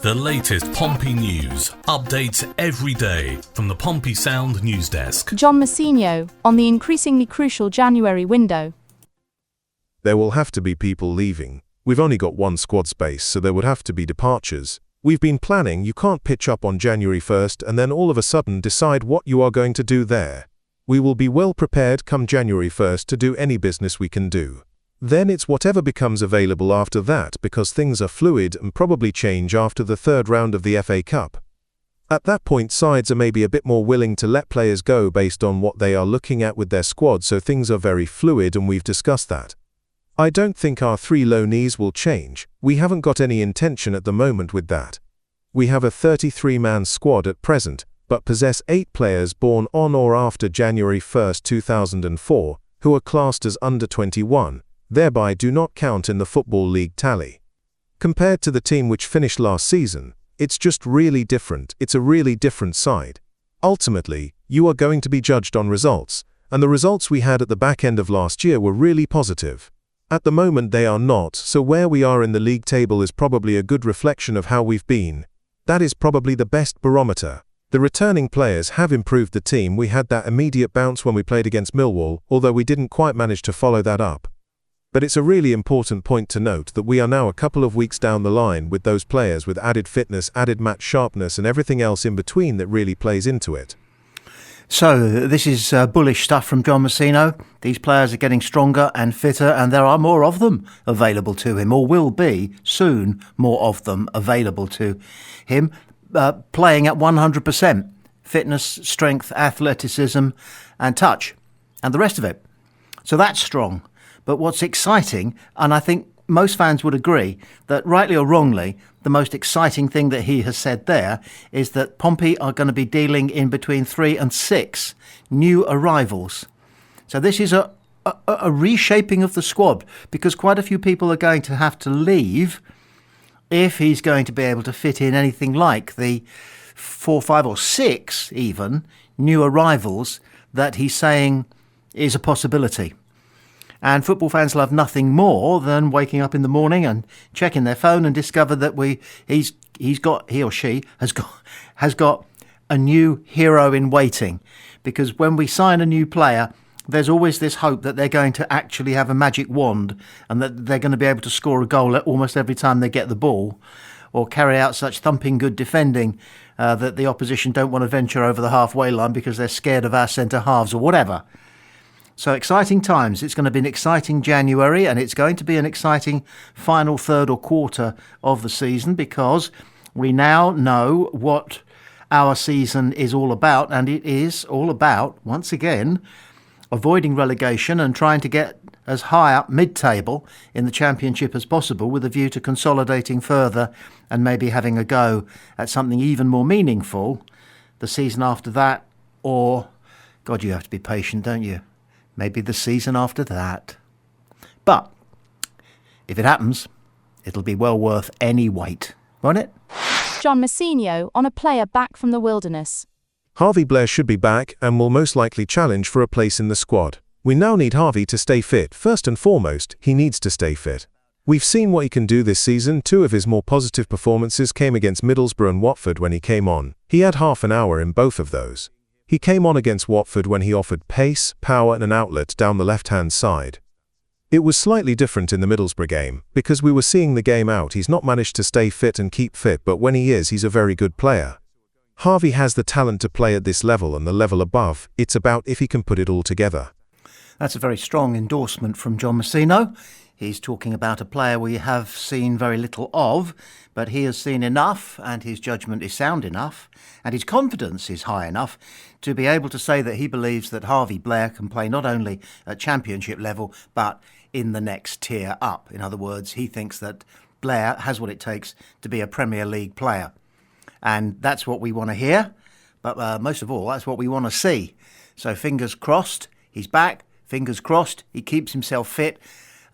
The latest Pompey news, updates every day from the Pompey Sound news desk. John Massinho on the increasingly crucial January window. There will have to be people leaving. We've only got one squad space, so there would have to be departures. We've been planning. You can't pitch up on January 1st and then all of a sudden decide what you are going to do there. We will be well prepared come January 1st to do any business we can do. Then it's whatever becomes available after that, because things are fluid and probably change after the third round of the FA Cup. At that point, sides are maybe a bit more willing to let players go based on what they are looking at with their squad, so things are very fluid and we've discussed that. I don't think our 3 loanees will change. We haven't got any intention at the moment with that. We have a 33-man squad at present, but possess 8 players born on or after January 1st, 2004, who are classed as under 21. Thereby do not count in the Football League tally. Compared to the team which finished last season, it's just really different. It's a really different side. Ultimately, you are going to be judged on results, and the results we had at the back end of last year were really positive. At the moment they are not, so where we are in the league table is probably a good reflection of how we've been. That is probably the best barometer. The returning players have improved the team. We had that immediate bounce when we played against Millwall, although we didn't quite manage to follow that up. But it's a really important point to note that we are now a couple of weeks down the line with those players with added fitness, added match sharpness and everything else in between that really plays into it. So this is bullish stuff from John Massinho. These players are getting stronger and fitter, and there are more of them available to him, or will be soon more of them available to him, playing at 100%. Fitness, strength, athleticism and touch and the rest of it. So that's strong. But what's exciting, and I think most fans would agree, that rightly or wrongly, the most exciting thing that he has said there is that Pompey are going to be dealing in between 3 and 6 new arrivals. So this is a reshaping of the squad, because quite a few people are going to have to leave if he's going to be able to fit in anything like the 4, 5 or 6 even new arrivals that he's saying is a possibility. And football fans love nothing more than waking up in the morning and checking their phone and discover that he or she has got a new hero in waiting. Because when we sign a new player, there's always this hope that they're going to actually have a magic wand and that they're going to be able to score a goal almost every time they get the ball, or carry out such thumping good defending that the opposition don't want to venture over the halfway line because they're scared of our centre halves or whatever. So exciting times. It's going to be an exciting January, and it's going to be an exciting final third or quarter of the season, because we now know what our season is all about, and it is all about, once again, avoiding relegation and trying to get as high up mid-table in the Championship as possible, with a view to consolidating further and maybe having a go at something even more meaningful the season after that, or, God, you have to be patient, don't you? Maybe the season after that. But if it happens, it'll be well worth any wait, won't it? John Massinho on a player back from the wilderness. Harvey BLAIR should be back and will most likely challenge for a place in the squad. We now need Harvey to stay fit. First and foremost, he needs to stay fit. We've seen what he can do this season. 2 of his more positive performances came against Middlesbrough and Watford when he came on. He had half an hour in both of those. He came on against Watford when he offered pace, power and an outlet down the left-hand side. It was slightly different in the Middlesbrough game, because we were seeing the game out. He's not managed to stay fit and keep fit, but when he is, he's a very good player. Harvey has the talent to play at this level and the level above. It's about if he can put it all together. That's a very strong endorsement from John Massinho. He's talking about a player we have seen very little of, but he has seen enough, and his judgment is sound enough, and his confidence is high enough to be able to say that he believes that Harvey BLAIR can play not only at Championship level, but in the next tier up. In other words, he thinks that BLAIR has what it takes to be a Premier League player. And that's what we want to hear, but most of all, that's what we want to see. So fingers crossed, he's back. Fingers crossed, he keeps himself fit.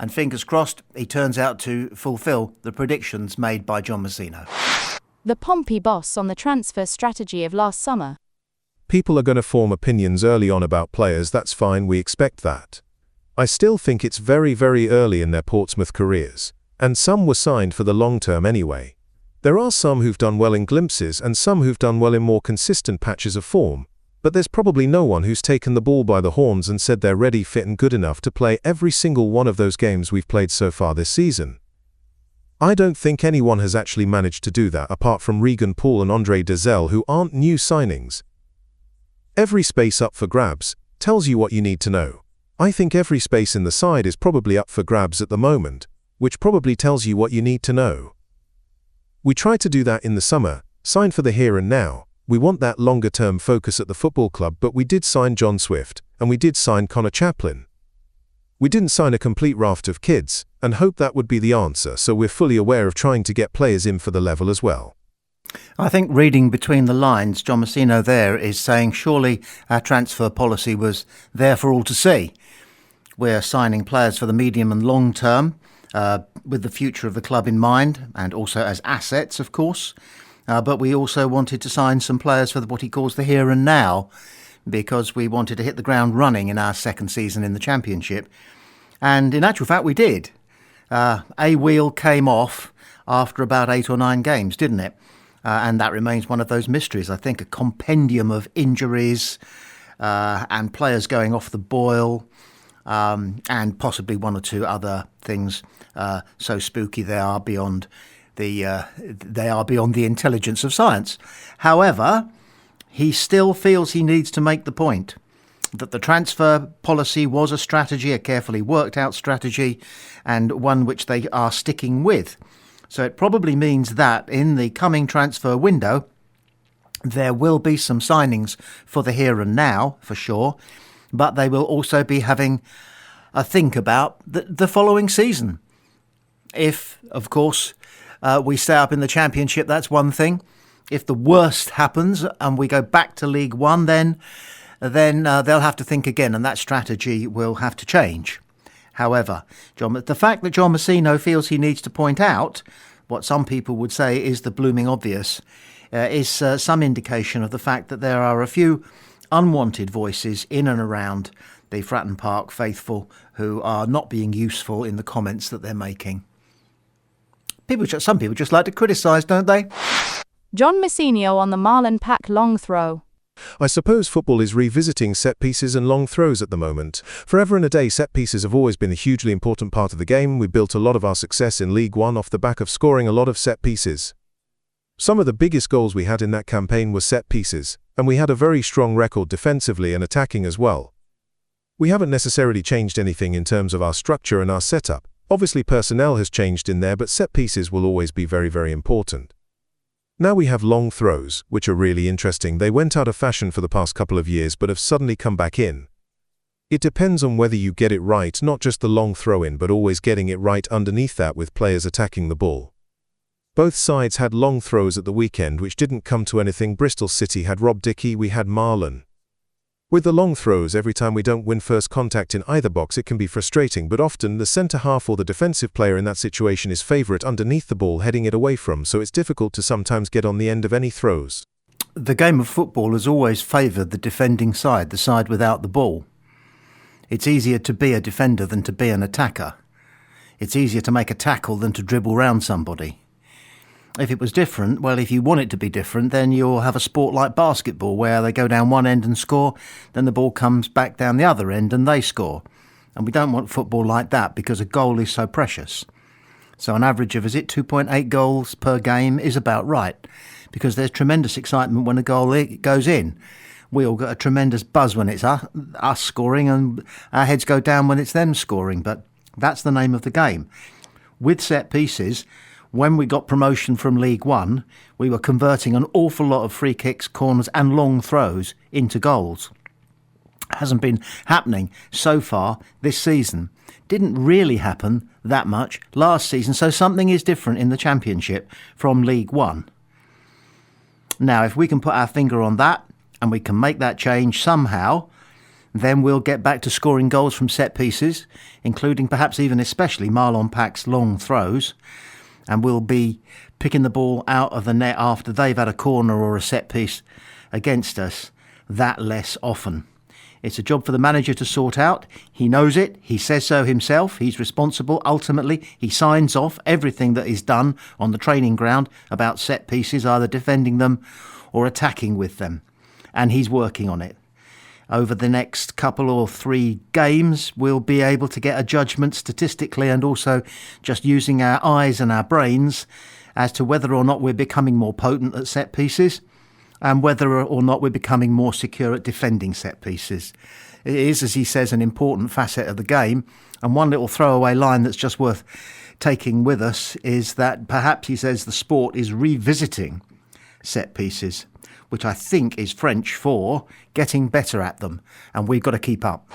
And fingers crossed, he turns out to fulfil the predictions made by John Massinho. The Pompey boss on the transfer strategy of last summer. People are going to form opinions early on about players. That's fine, we expect that. I still think it's very, very early in their Portsmouth careers, and some were signed for the long term anyway. There are some who've done well in glimpses and some who've done well in more consistent patches of form, but there's probably no one who's taken the bull by the horns and said they're ready, fit and good enough to play every single one of those games we've played so far this season. I don't think anyone has actually managed to do that apart from Regan Poole and Andre Dezel, who aren't new signings. Every space up for grabs tells you what you need to know. I think every space in the side is probably up for grabs at the moment, which probably tells you what you need to know. We tried to do that in the summer, sign for the here and now. We want that longer-term focus at the football club, but we did sign John Swift, and we did sign Connor Chaplin. We didn't sign a complete raft of kids, and hope that would be the answer, so we're fully aware of trying to get players in for the level as well. I think reading between the lines, John Messino there is saying surely our transfer policy was there for all to see. We're signing players for the medium and long term, with the future of the club in mind, and also as assets, of course. But we also wanted to sign some players for what he calls the here and now, because we wanted to hit the ground running in our second season in the Championship. And in actual fact, we did. A wheel came off after about 8 or 9 games, didn't it? And that remains one of those mysteries. I think a compendium of injuries and players going off the boil, and possibly 1 or 2 other things so spooky they are beyond the intelligence of science. However, he still feels he needs to make the point that the transfer policy was a strategy, a carefully worked out strategy, and one which they are sticking with. So it probably means that in the coming transfer window, there will be some signings for the here and now, for sure, but they will also be having a think about the following season. If, of course, we stay up in the Championship, that's one thing. If the worst happens and we go back to League One, then they'll have to think again, and that strategy will have to change. However, the fact that John Messino feels he needs to point out what some people would say is the blooming obvious is some indication of the fact that there are a few unwanted voices in and around the Fratton Park faithful who are not being useful in the comments that they're making. Some people just like to criticise, don't they? John Messino on the Marlon Pack long throw. I suppose football is revisiting set pieces and long throws at the moment. Forever and a day, set pieces have always been a hugely important part of the game. We built a lot of our success in League One off the back of scoring a lot of set pieces. Some of the biggest goals we had in that campaign were set pieces, and we had a very strong record defensively and attacking as well. We haven't necessarily changed anything in terms of our structure and our setup. Obviously personnel has changed in there, but set pieces will always be very, very important. Now we have long throws, which are really interesting. They went out of fashion for the past couple of years, but have suddenly come back in. It depends on whether you get it right, not just the long throw in, but always getting it right underneath that with players attacking the ball. Both sides had long throws at the weekend, which didn't come to anything. Bristol City had Rob Dickie, we had Marlon. With the long throws, every time we don't win first contact in either box, it can be frustrating, but often the centre-half or the defensive player in that situation is favourite underneath the ball, heading it away from, so it's difficult to sometimes get on the end of any throws. The game of football has always favoured the defending side, the side without the ball. It's easier to be a defender than to be an attacker. It's easier to make a tackle than to dribble round somebody. If it was different, well, if you want it to be different, then you'll have a sport like basketball where they go down one end and score, then the ball comes back down the other end and they score. And we don't want football like that because a goal is so precious. So an average of, 2.8 goals per game is about right, because there's tremendous excitement when a goal goes in. We all get a tremendous buzz when it's us scoring, and our heads go down when it's them scoring, but that's the name of the game. With set pieces, when we got promotion from League One, we were converting an awful lot of free kicks, corners and long throws into goals. Hasn't been happening so far this season. Didn't really happen that much last season, so something is different in the Championship from League One. Now, if we can put our finger on that and we can make that change somehow, then we'll get back to scoring goals from set pieces, including perhaps even especially Marlon Pack's long throws. And we'll be picking the ball out of the net after they've had a corner or a set piece against us that less often. It's a job for the manager to sort out. He knows it. He says so himself. He's responsible. Ultimately, he signs off everything that is done on the training ground about set pieces, either defending them or attacking with them. And he's working on it. Over the next couple or 3 games, we'll be able to get a judgment statistically and also just using our eyes and our brains as to whether or not we're becoming more potent at set pieces and whether or not we're becoming more secure at defending set pieces. It is, as he says, an important facet of the game. And one little throwaway line that's just worth taking with us is that perhaps, he says, the sport is revisiting set pieces, which I think is French for getting better at them. And we've got to keep up.